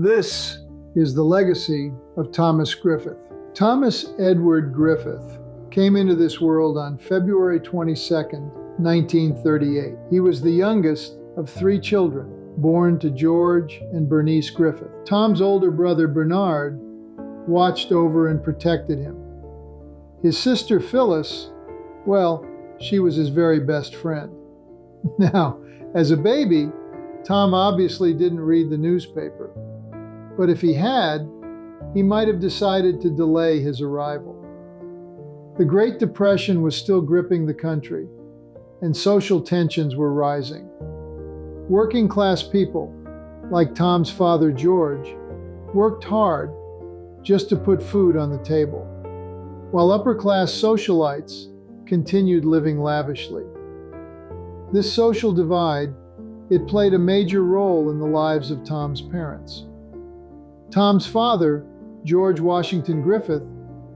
This is the legacy of Thomas Griffith. Thomas Edward Griffith came into this world on February 22nd, 1938. He was the youngest of three children, born to George and Bernice Griffith. Tom's older brother Bernard watched over and protected him. His sister Phyllis, well, she was his very best friend. Now, as a baby, Tom obviously didn't read the newspaper. But if he had, he might have decided to delay his arrival. The Great Depression was still gripping the country, and social tensions were rising. Working class people, like Tom's father George, worked hard just to put food on the table, while upper class socialites continued living lavishly. This social divide, it played a major role in the lives of Tom's parents. Tom's father, George Washington Griffith,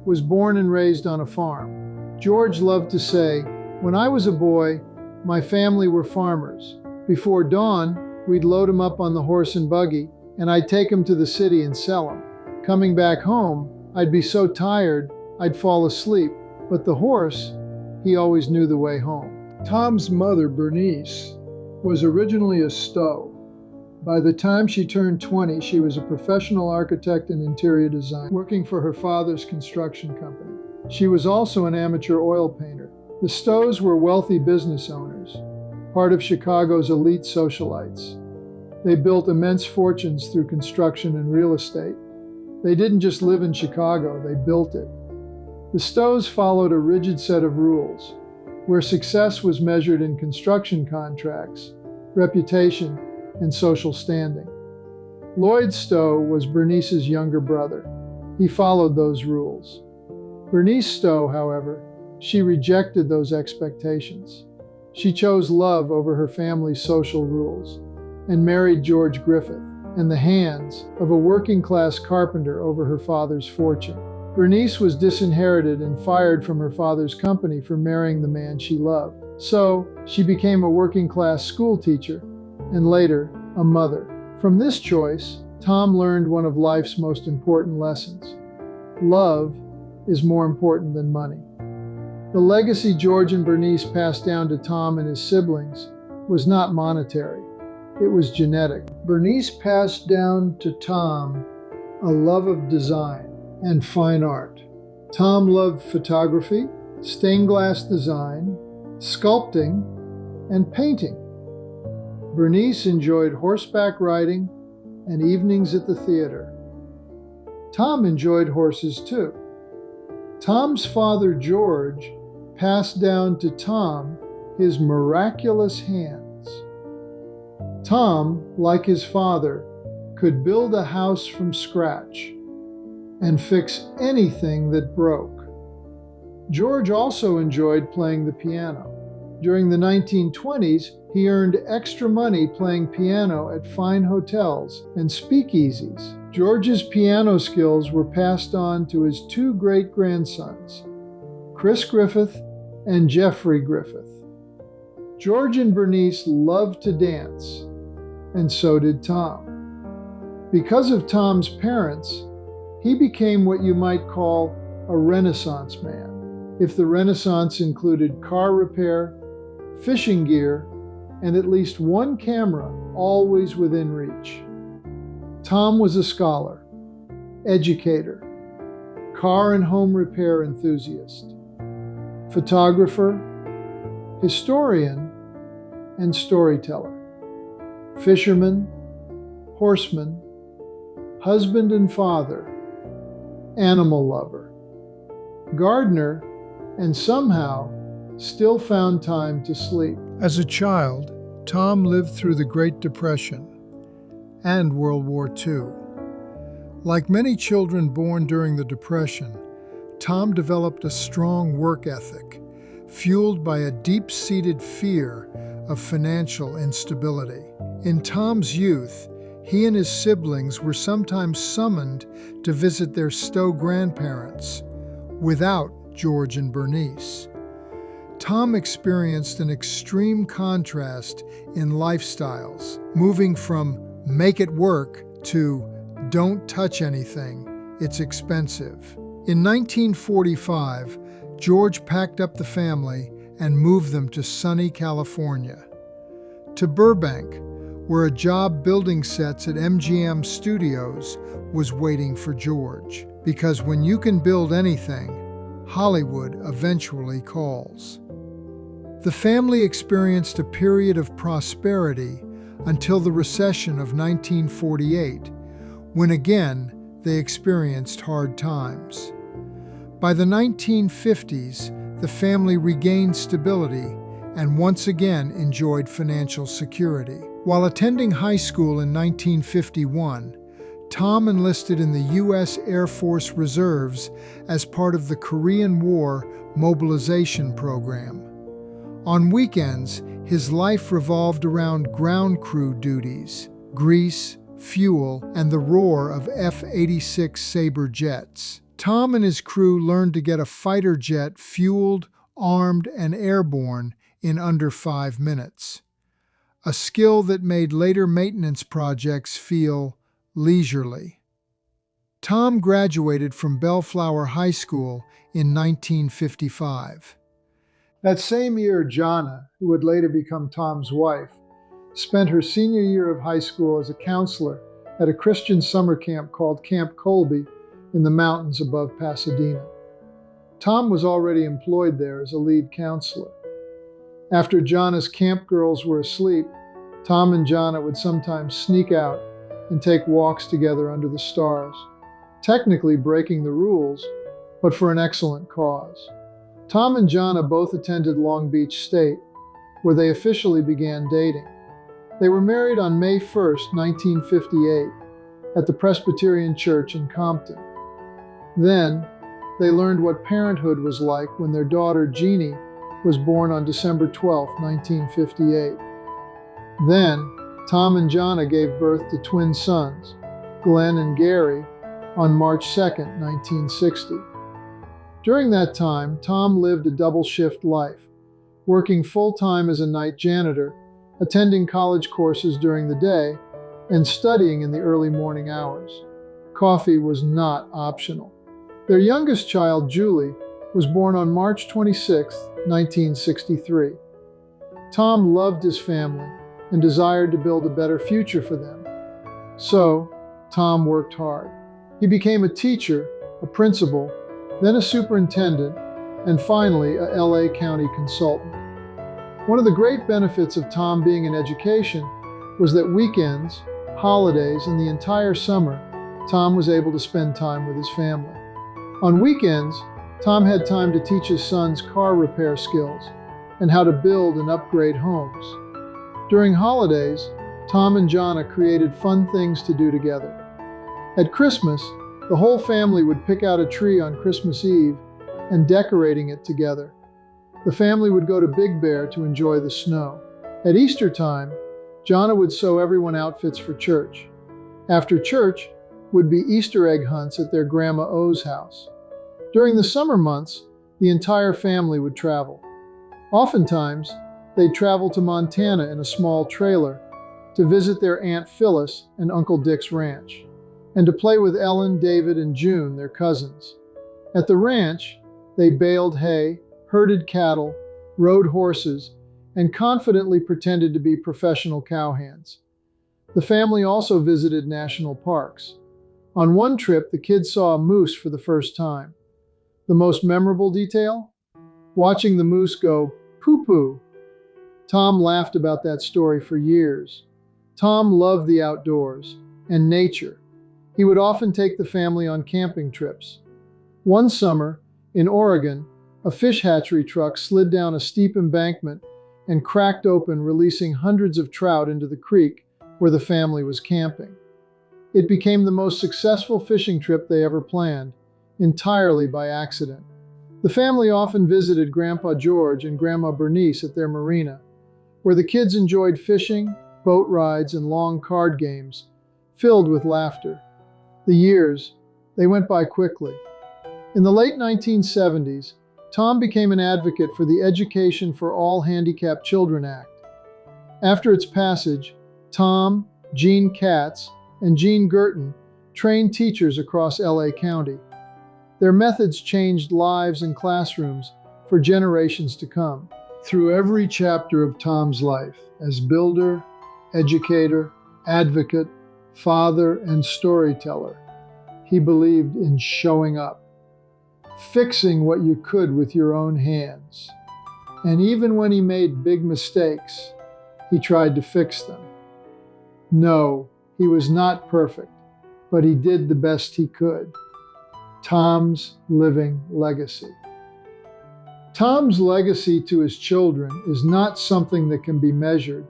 was born and raised on a farm. George loved to say, "When I was a boy, my family were farmers. Before dawn, we'd load them up on the horse and buggy, and I'd take them to the city and sell them. Coming back home, I'd be so tired, I'd fall asleep, but the horse, he always knew the way home." Tom's mother, Bernice, was originally a stowe. By the time she turned 20, she was a professional architect and interior designer, working for her father's construction company. She was also an amateur oil painter. The Stowes were wealthy business owners, part of Chicago's elite socialites. They built immense fortunes through construction and real estate. They didn't just live in Chicago, they built it. The Stowes followed a rigid set of rules, where success was measured in construction contracts, reputation, and social standing. Lloyd Stowe was Bernice's younger brother. He followed those rules. Bernice Stowe, however, she rejected those expectations. She chose love over her family's social rules and married George Griffith and the hands of a working-class carpenter over her father's fortune. Bernice was disinherited and fired from her father's company for marrying the man she loved. So she became a working-class school teacher and later a mother. From this choice, Tom learned one of life's most important lessons. Love is more important than money. The legacy George and Bernice passed down to Tom and his siblings was not monetary. It was genetic. Bernice passed down to Tom a love of design and fine art. Tom loved photography, stained glass design, sculpting, and painting. Bernice enjoyed horseback riding and evenings at the theater. Tom enjoyed horses too. Tom's father, George, passed down to Tom his miraculous hands. Tom, like his father, could build a house from scratch and fix anything that broke. George also enjoyed playing the piano. During the 1920s, he earned extra money playing piano at fine hotels and speakeasies. George's piano skills were passed on to his two great-grandsons, Chris Griffith and Jeffrey Griffith. George and Bernice loved to dance, and so did Tom. Because of Tom's parents, he became what you might call a Renaissance man, if the Renaissance included car repair, fishing gear, and at least one camera always within reach. Tom was a scholar, educator, car and home repair enthusiast, photographer, historian, and storyteller, fisherman, horseman, husband and father, animal lover, gardener, and somehow still found time to sleep. As a child, Tom lived through the Great Depression and World War II. Like many children born during the Depression, Tom developed a strong work ethic, fueled by a deep-seated fear of financial instability. In Tom's youth, he and his siblings were sometimes summoned to visit their Stowe grandparents without George and Bernice. Tom experienced an extreme contrast in lifestyles, moving from make it work to "Don't touch anything, it's expensive." In 1945, George packed up the family and moved them to sunny California. To Burbank, where a job building sets at MGM Studios was waiting for George. Because when you can build anything, Hollywood eventually calls. The family experienced a period of prosperity until the recession of 1948, when again they experienced hard times. By the 1950s, the family regained stability and once again enjoyed financial security. While attending high school in 1951, Tom enlisted in the U.S. Air Force Reserves as part of the Korean War mobilization program. On weekends, his life revolved around ground crew duties, grease, fuel, and the roar of F-86 Sabre jets. Tom and his crew learned to get a fighter jet fueled, armed, and airborne in under 5 minutes. A skill that made later maintenance projects feel leisurely. Tom graduated from Bellflower High School in 1955. That same year, Jana, who would later become Tom's wife, spent her senior year of high school as a counselor at a Christian summer camp called Camp Colby in the mountains above Pasadena. Tom was already employed there as a lead counselor. After Jana's camp girls were asleep, Tom and Jana would sometimes sneak out and take walks together under the stars, technically breaking the rules, but for an excellent cause. Tom and Jana both attended Long Beach State, where they officially began dating. They were married on May 1st, 1958, at the Presbyterian Church in Compton. Then, they learned what parenthood was like when their daughter, Jeannie, was born on December 12, 1958. Then, Tom and Jana gave birth to twin sons, Glenn and Gary, on March 2, 1960. During that time, Tom lived a double-shift life, working full-time as a night janitor, attending college courses during the day, and studying in the early morning hours. Coffee was not optional. Their youngest child, Julie, was born on March 26, 1963. Tom loved his family and desired to build a better future for them. So, Tom worked hard. He became a teacher, a principal, then a superintendent, and finally a LA County consultant. One of the great benefits of Tom being in education was that weekends, holidays, and the entire summer, Tom was able to spend time with his family. On weekends, Tom had time to teach his sons car repair skills and how to build and upgrade homes. During holidays, Tom and Jana created fun things to do together. At Christmas, the whole family would pick out a tree on Christmas Eve and decorating it together. The family would go to Big Bear to enjoy the snow. At Easter time, Jana would sew everyone outfits for church. After church would be Easter egg hunts at their Grandma O's house. During the summer months, the entire family would travel. Oftentimes, they'd travel to Montana in a small trailer to visit their Aunt Phyllis and Uncle Dick's ranch, and to play with Ellen, David, and June, their cousins. At the ranch, they baled hay, herded cattle, rode horses, and confidently pretended to be professional cowhands. The family also visited national parks. On one trip, the kids saw a moose for the first time. The most memorable detail? Watching the moose go poo-poo. Tom laughed about that story for years. Tom loved the outdoors and nature. He would often take the family on camping trips. One summer, in Oregon, a fish hatchery truck slid down a steep embankment and cracked open, releasing hundreds of trout into the creek where the family was camping. It became the most successful fishing trip they ever planned, entirely by accident. The family often visited Grandpa George and Grandma Bernice at their marina, where the kids enjoyed fishing, boat rides, and long card games, filled with laughter. The years, they went by quickly. In the late 1970s, Tom became an advocate for the Education for All Handicapped Children Act. After its passage, Tom, Gene Katz, and Jean Gerton trained teachers across LA County. Their methods changed lives and classrooms for generations to come. Through every chapter of Tom's life, as builder, educator, advocate, father, and storyteller, he believed in showing up, fixing what you could with your own hands. And even when he made big mistakes, he tried to fix them. No, he was not perfect, but he did the best he could. Tom's living legacy. Tom's legacy to his children is not something that can be measured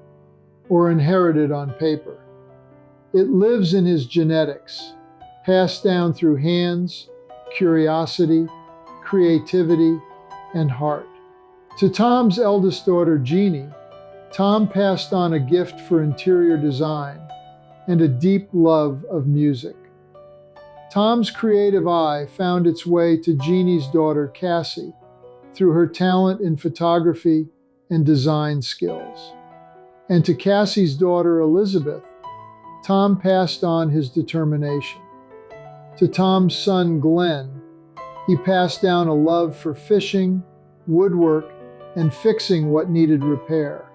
or inherited on paper. It lives in his genetics, passed down through hands, curiosity, creativity, and heart. To Tom's eldest daughter, Jeannie, Tom passed on a gift for interior design and a deep love of music. Tom's creative eye found its way to Jeannie's daughter, Cassie, through her talent in photography and design skills. And to Cassie's daughter, Elizabeth, Tom passed on his determination. To Tom's son, Glenn, he passed down a love for fishing, woodwork, and fixing what needed repair.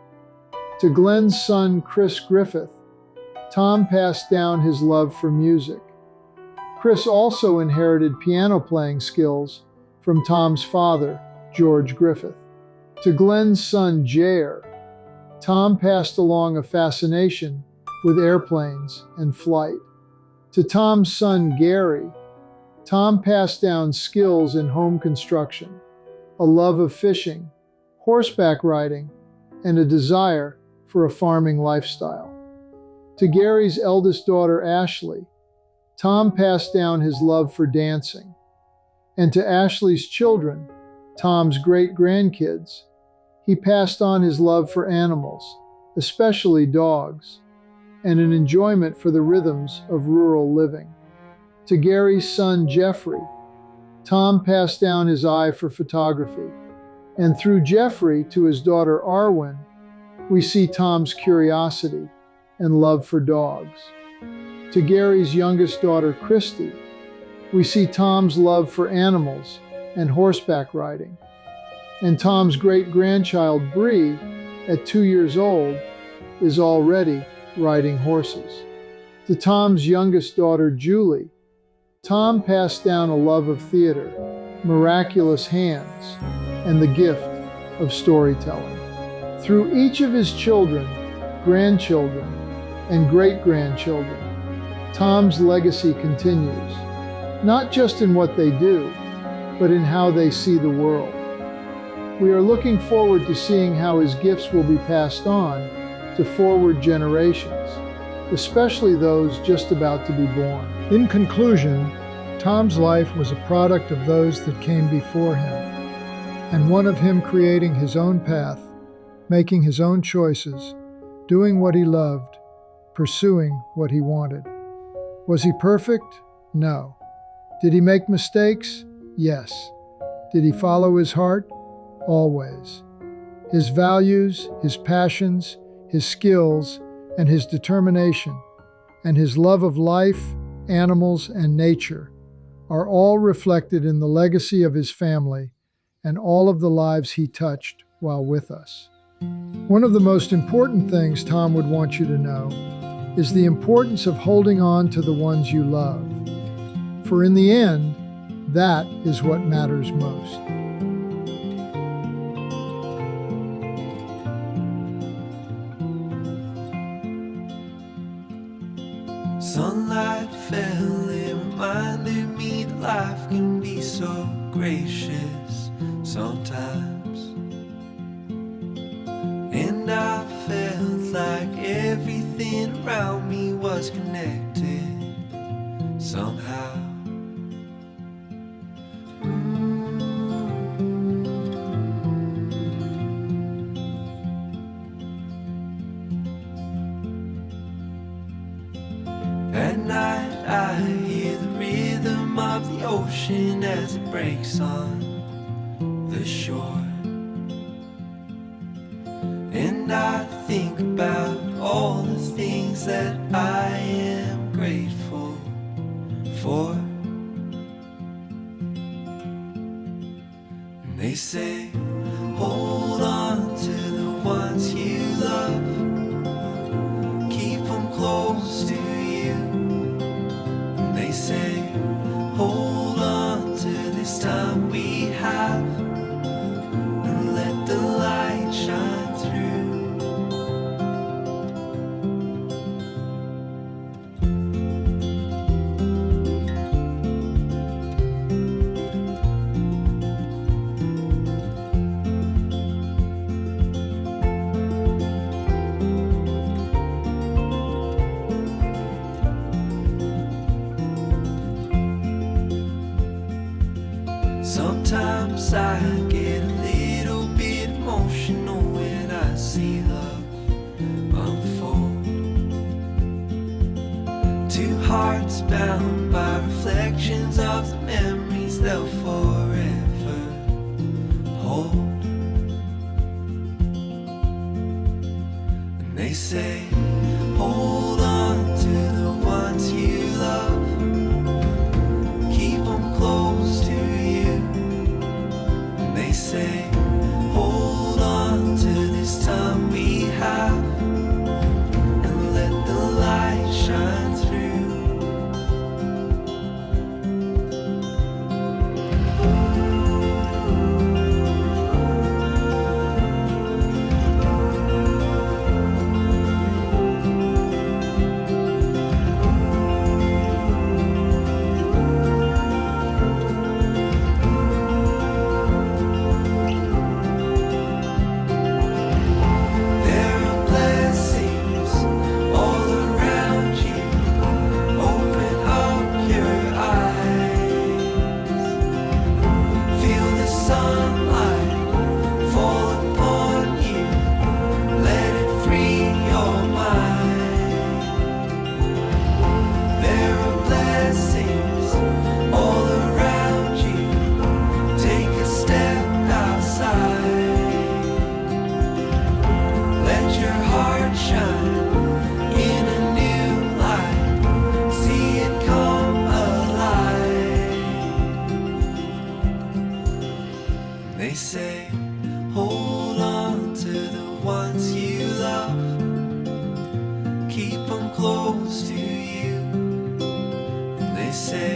To Glenn's son, Chris Griffith, Tom passed down his love for music. Chris also inherited piano playing skills from Tom's father, George Griffith. To Glenn's son, Jair, Tom passed along a fascination with airplanes and flight. To Tom's son, Gary, Tom passed down skills in home construction, a love of fishing, horseback riding, and a desire for a farming lifestyle. To Gary's eldest daughter, Ashley, Tom passed down his love for dancing. And to Ashley's children, Tom's great-grandkids, he passed on his love for animals, especially dogs, and an enjoyment for the rhythms of rural living. To Gary's son, Jeffrey, Tom passed down his eye for photography. And through Jeffrey to his daughter, Arwen, we see Tom's curiosity and love for dogs. To Gary's youngest daughter, Christy, we see Tom's love for animals and horseback riding. And Tom's great-grandchild, Bree, at 2 years old, is already riding horses. To Tom's youngest daughter, Julie, Tom passed down a love of theater, miraculous hands, and the gift of storytelling. Through each of his children, grandchildren, and great-grandchildren, Tom's legacy continues, not just in what they do, but in how they see the world. We are looking forward to seeing how his gifts will be passed on to forward generations, especially those just about to be born. In conclusion, Tom's life was a product of those that came before him, and one of him creating his own path, making his own choices, doing what he loved, pursuing what he wanted. Was he perfect? No. Did he make mistakes? Yes. Did he follow his heart? Always. His values, his passions, his skills, and his determination, and his love of life, animals, and nature are all reflected in the legacy of his family and all of the lives he touched while with us. One of the most important things Tom would want you to know is the importance of holding on to the ones you love. For in the end, that is what matters most. Sunlight fell, it reminded me that life can be so gracious sometimes. And I felt like everything around me was connected somehow. At night I hear the rhythm of the ocean as it breaks on the shore. And I think about all the things that I am grateful for. And they say, hold on to the ones you love, keep them close to you. And they say, hold on to this time we have, and let the light shine through. Sometimes I get a little bit emotional when I see love unfold. Two hearts bound by reflections of the memories they'll forever hold. And they say, hold on to the ones you love, keep them close to you. They say, hold on to this time we have, and let the light shine through. They say, hold on to the ones you love, keep them close to you. And they say,